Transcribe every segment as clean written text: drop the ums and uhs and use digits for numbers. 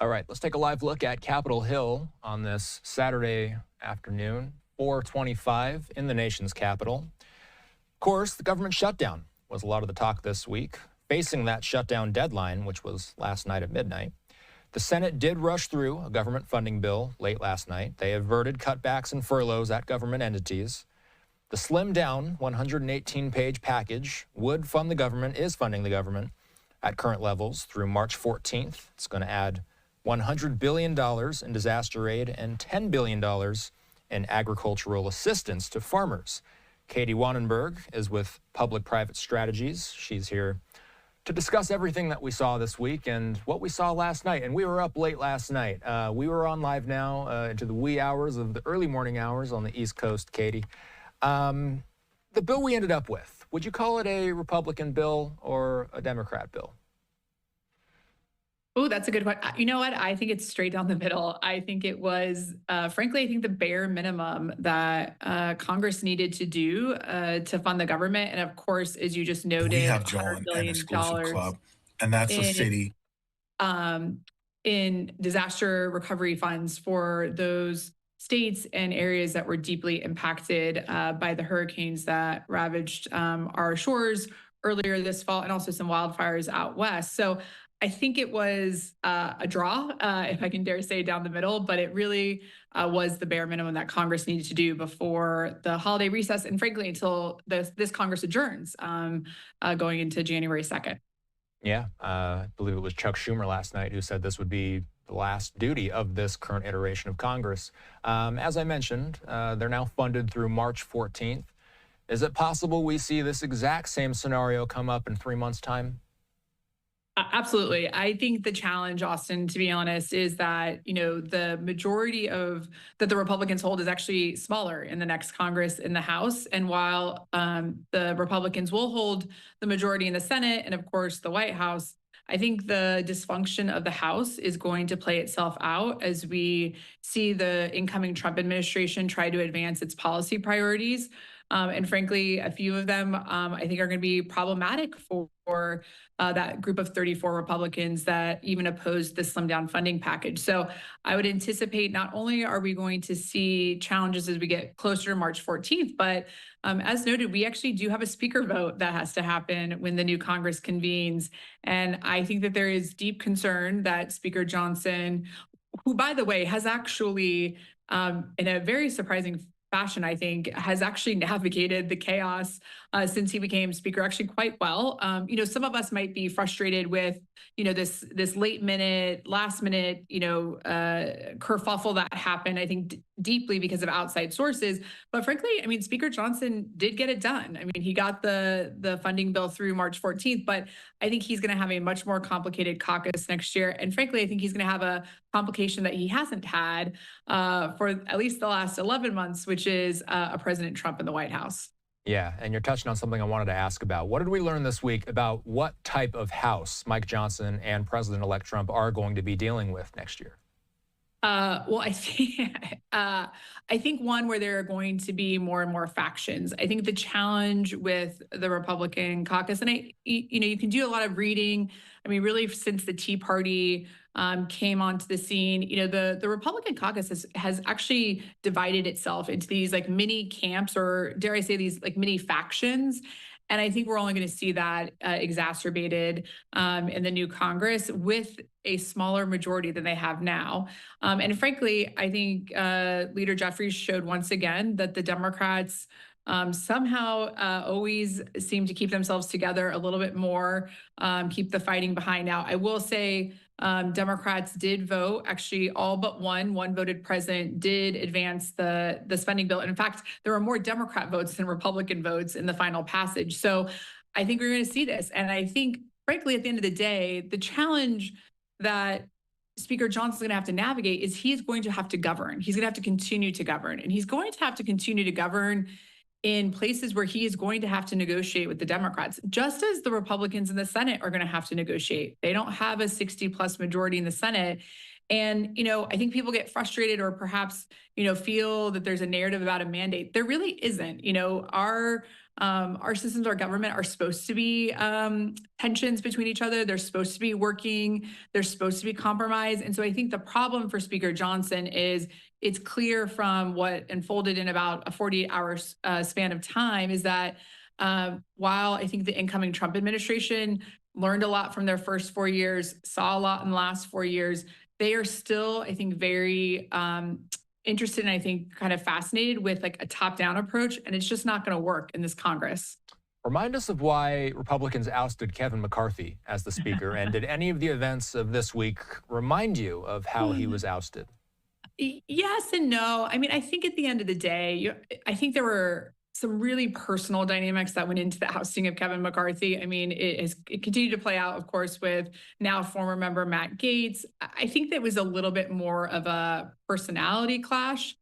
All right, let's take a live look at Capitol Hill on this Saturday afternoon, 4:25 in the nation's capital. Of course, the government shutdown was a lot of the talk this week. Facing that shutdown deadline, which was last night at midnight, the Senate did rush through a government funding bill late last night. They averted cutbacks and furloughs at government entities. The slimmed down 118-page package would fund the government, is funding the government at current levels through March 14th. It's going to add $100 billion in disaster aid and $10 billion in agricultural assistance to farmers. Katie Wonnenberg is with Public-Private Strategies. She's here to discuss everything that we saw this week and what we saw last night. And we were up late last night. We were on live now into the wee hours of the early morning hours on the East Coast, Katie. The bill we ended up with, would you call it a Republican bill or a Democrat bill? Oh, that's a good one. You know what? I think it's straight down the middle. I think it was, frankly, I think the bare minimum that Congress needed to do to fund the government. And of course, as you just noted, We have $100 John an billion exclusive club, and that's a in city. um, in disaster recovery funds for those states and areas that were deeply impacted by the hurricanes that ravaged our shores earlier this fall, and also some wildfires out west. So I think it was a draw, if I can dare say, down the middle, but it really was the bare minimum that Congress needed to do before the holiday recess, and frankly, until this Congress adjourns going into January 2nd. Yeah, I believe it was Chuck Schumer last night who said this would be the last duty of this current iteration of Congress. As I mentioned, they're now funded through March 14th. Is it possible we see this exact same scenario come up in 3 months' time? Absolutely. I think the challenge, Austin, to be honest, is that, the majority of that the Republicans hold is actually smaller in the next Congress in the House. And while the Republicans will hold the majority in the Senate and, of course, the White House, I think the dysfunction of the House is going to play itself out as we see the incoming Trump administration try to advance its policy priorities. And frankly, a few of them I think are going to be problematic for that group of 34 Republicans that even opposed the slim down funding package. So I would anticipate not only are we going to see challenges as we get closer to March 14th, but as noted, we actually do have a speaker vote that has to happen when the new Congress convenes. And I think that there is deep concern that Speaker Johnson, who, by the way, has actually, in a very surprising fashion, I think, has actually navigated the chaos since he became speaker actually quite well. Some of us might be frustrated with, this last minute, kerfuffle that happened, I think deeply because of outside sources. But frankly, Speaker Johnson did get it done. He got the funding bill through March 14th, but I think he's going to have a much more complicated caucus next year. And frankly, I think he's going to have a complication that he hasn't had for at least the last 11 months, which is a President Trump in the White House. Yeah, and you're touching on something I wanted to ask about. What did we learn this week about what type of House Mike Johnson and President-elect Trump are going to be dealing with next year? Well, I think one where there are going to be more and more factions. I think the challenge with the Republican caucus, and you can do a lot of reading. Really, since the Tea Party came onto the scene, the Republican caucus has actually divided itself into these like mini camps, or dare I say, these like mini factions. And I think we're only going to see that exacerbated in the new Congress with a smaller majority than they have now. And frankly, I think Leader Jeffries showed once again that the Democrats somehow always seem to keep themselves together a little bit more, keep the fighting behind. Now, I will say Democrats did vote, actually all but one voted president did advance the spending bill. And in fact, there were more Democrat votes than Republican votes in the final passage. So I think we're going to see this. And I think, frankly, at the end of the day, the challenge that Speaker Johnson's going to have to navigate is he's going to have to govern. He's going to have to continue to govern. And he's going to have to continue to govern in places where he is going to have to negotiate with the Democrats, just as the Republicans in the Senate are going to have to negotiate. They don't have a 60-plus majority in the Senate. And, I think people get frustrated or perhaps, feel that there's a narrative about a mandate. There really isn't. Our systems, our government are supposed to be tensions between each other. They're supposed to be working. They're supposed to be compromised. And so I think the problem for Speaker Johnson is it's clear from what unfolded in about a 48-hour span of time is that while I think the incoming Trump administration learned a lot from their first 4 years, saw a lot in the last 4 years, they are still, I think, very interested and I think kind of fascinated with like a top-down approach, and it's just not going to work in this Congress. Remind us of why Republicans ousted Kevin McCarthy as the speaker, and did any of the events of this week remind you of how he was ousted? Yes and no. I mean, I think at the end of the day, I think there were some really personal dynamics that went into the ousting of Kevin McCarthy. I mean, it continued to play out, of course, with now former member Matt Gaetz. I think that was a little bit more of a personality clash.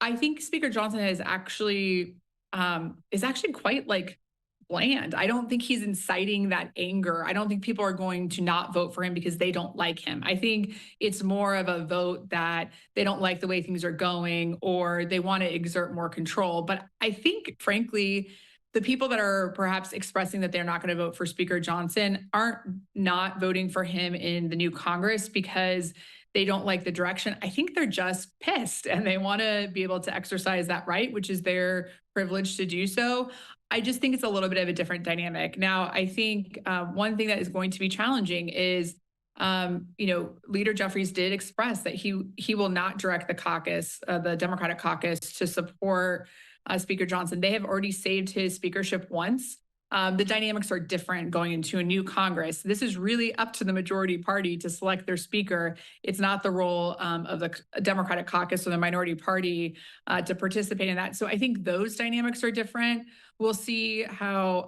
I think Speaker Johnson is actually quite like bland. I don't think he's inciting that anger. I don't think people are going to not vote for him because they don't like him. I think it's more of a vote that they don't like the way things are going or they want to exert more control. But I think, frankly, the people that are perhaps expressing that they're not going to vote for Speaker Johnson aren't not voting for him in the new Congress because they don't like the direction. I think they're just pissed and they want to be able to exercise that right, which is their privilege to do so. I just think it's a little bit of a different dynamic. Now, I think one thing that is going to be challenging is, Leader Jeffries did express that he will not direct the caucus, the Democratic caucus, to support Speaker Johnson. They have already saved his speakership once. The dynamics are different going into a new Congress. This is really up to the majority party to select their speaker. It's not the role of the Democratic caucus or the minority party to participate in that. So I think those dynamics are different. We'll see how,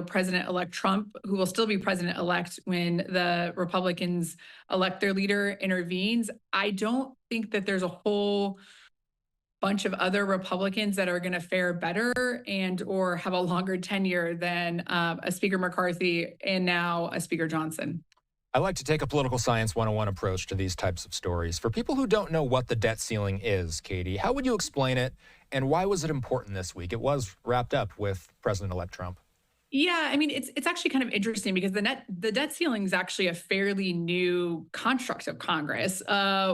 President-elect Trump, who will still be president-elect when the Republicans elect their leader, intervenes. I don't think that there's a whole bunch of other Republicans that are going to fare better and or have a longer tenure than a Speaker McCarthy and now a Speaker Johnson. I like to take a political science 101 approach to these types of stories. For people who don't know what the debt ceiling is, Katie, how would you explain it, and why was it important this week? It was wrapped up with President-elect Trump. Yeah, I mean, it's actually kind of interesting because the debt ceiling is actually a fairly new construct of Congress,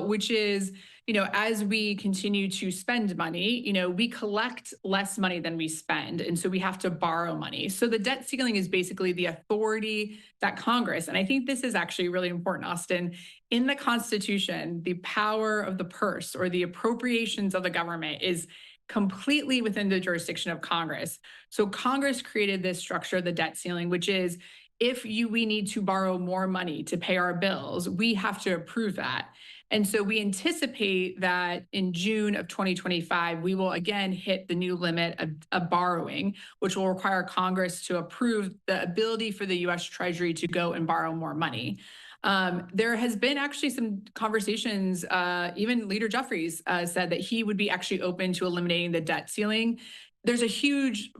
which is, as we continue to spend money, we collect less money than we spend. And so we have to borrow money. So the debt ceiling is basically the authority that Congress, and I think this is actually really important, Austin, in the Constitution, the power of the purse or the appropriations of the government is completely within the jurisdiction of Congress. So Congress created this structure, the debt ceiling, which is if we need to borrow more money to pay our bills, we have to approve that. And so we anticipate that in June of 2025, we will again hit the new limit of borrowing, which will require Congress to approve the ability for the U.S. Treasury to go and borrow more money. There has been actually some conversations, even Leader Jeffries said that he would be actually open to eliminating the debt ceiling. There's a huge,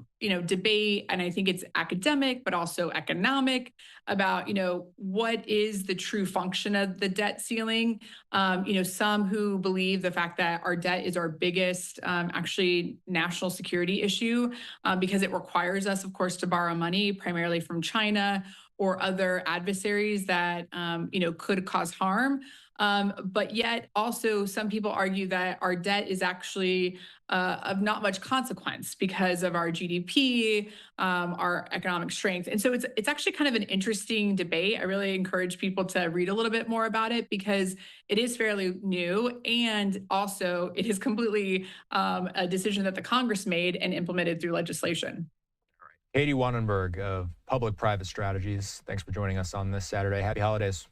debate, and I think it's academic, but also economic about, what is the true function of the debt ceiling. Some who believe the fact that our debt is our biggest, actually national security issue, because it requires us, of course, to borrow money primarily from China or other adversaries that, could cause harm. But yet also some people argue that our debt is actually of not much consequence because of our GDP, our economic strength. And so it's actually kind of an interesting debate. I really encourage people to read a little bit more about it because it is fairly new. And also it is completely a decision that the Congress made and implemented through legislation. Katie Wonnenberg of Public-Private Strategies, thanks for joining us on this Saturday. Happy holidays.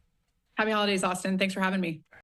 Happy holidays, Austin. Thanks for having me.